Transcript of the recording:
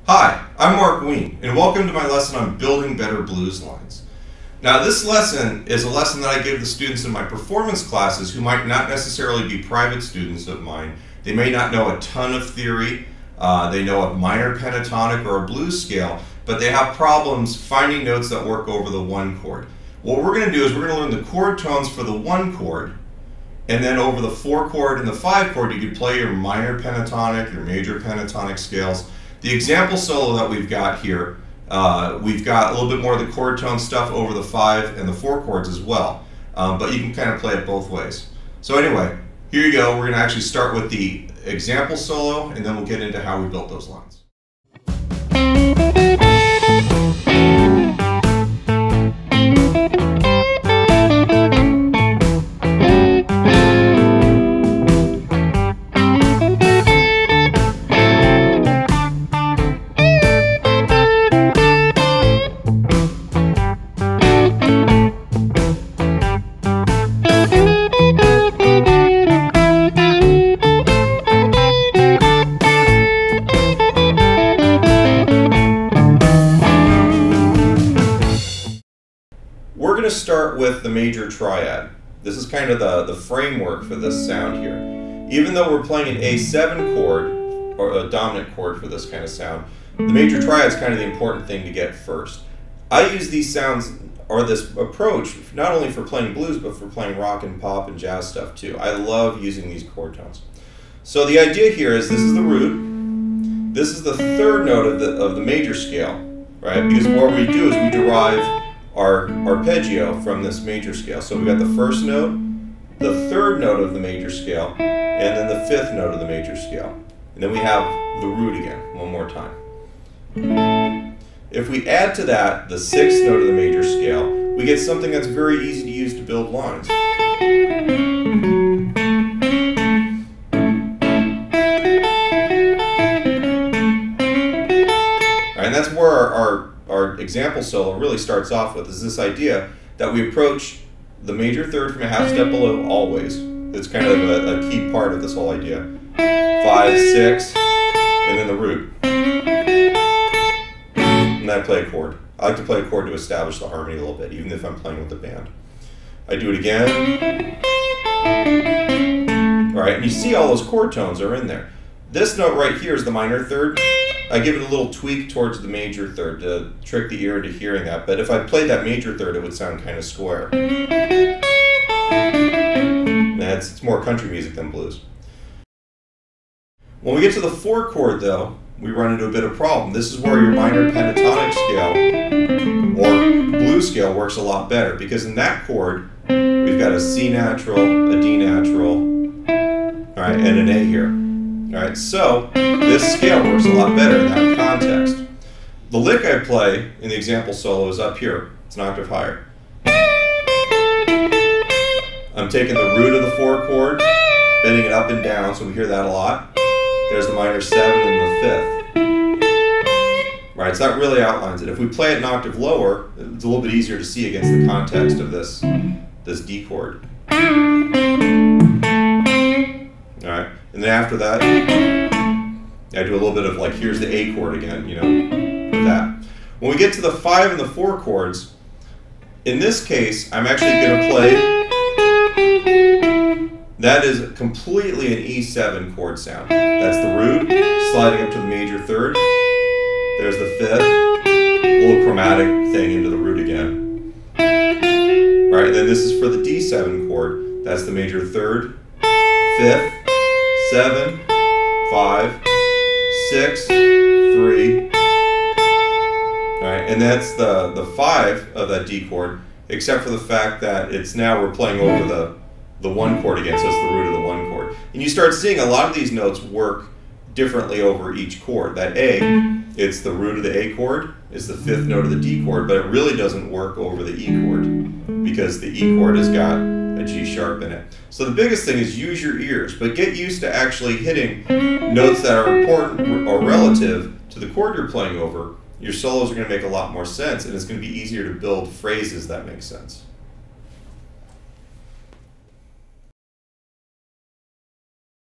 Hi, I'm Mark Ween, and welcome to my lesson on building better blues lines. Now, this lesson is a lesson that I give the students in my performance classes who might not necessarily be private students of mine. They may not know a ton of theory, they know a minor pentatonic or a blues scale, but they have problems finding notes that work over the one chord. What we're going to do is we're going to learn the chord tones for the one chord, and then over the 4 chord and the 5 chord you can play your minor pentatonic, your major pentatonic scales. The example solo that we've got here, we've got a little bit more of the chord tone stuff over the 5 and the 4 chords as well, but you can kind of play it both ways. So anyway, here you go. We're going to actually start with the example solo, and then we'll get into how we built those lines. We're going to start with the major triad. This is kind of the framework for this sound here. Even though we're playing an A7 chord, or a dominant chord for this kind of sound, the major triad is kind of the important thing to get first. I use these sounds, or this approach, not only for playing blues, but for playing rock and pop and jazz stuff too. I love using these chord tones. So the idea here is this is the root, this is the 3rd note of the major scale, right? Because what we do is we derive our arpeggio from this major scale. So we've got the 1st note, the 3rd note of the major scale, and then the 5th note of the major scale. And then we have the root again, one more time. If we add to that the 6th note of the major scale, we get something that's very easy to use to build lines. And that's where our example solo really starts off with, is this idea that we approach the major 3rd from a half step below always. It's kind of a key part of this whole idea. 5, 6, and then the root. And then I play a chord. I like to play a chord to establish the harmony a little bit, even if I'm playing with the band. I do it again. All right, and you see all those chord tones are in there. This note right here is the minor 3rd. I give it a little tweak towards the major 3rd to trick the ear into hearing that, but if I played that major 3rd, it would sound kind of square. It's more country music than blues. When we get to the 4 chord though, we run into a bit of a problem. This is where your minor pentatonic scale or blues scale works a lot better, because in that chord, we've got a C natural, a D natural, all right, and an A here. All right, so this scale works a lot better in that context. The lick I play in the example solo is up here. It's an octave higher. I'm taking the root of the 4 chord, bending it up and down, so we hear that a lot. There's the minor 7 and the 5th. Right, so that really outlines it. If we play it an octave lower, it's a little bit easier to see against the context of this D chord. All right, and then after that, I do a little bit of like, here's the A chord again, you know, with that. When we get to the 5 and the 4 chords, in this case, I'm actually going to play, that is completely an E7 chord sound. That's the root, sliding up to the major 3rd. There's the 5th, a little chromatic thing into the root again. All right, and then this is for the D7 chord. That's the major 3rd, 5th, 7, 5, 6, 3. All right, and that's the 5 of that D chord, except for the fact that it's now we're playing over the 1 chord again, so it's the root of the 1 chord. And you start seeing a lot of these notes work differently over each chord. That A, it's the root of the A chord, it's the 5th note of the D chord, but it really doesn't work over the E chord, because the E chord has got a G sharp in it. So the biggest thing is use your ears, but get used to actually hitting notes that are important or relative to the chord you're playing over. Your solos are going to make a lot more sense, and it's going to be easier to build phrases that make sense.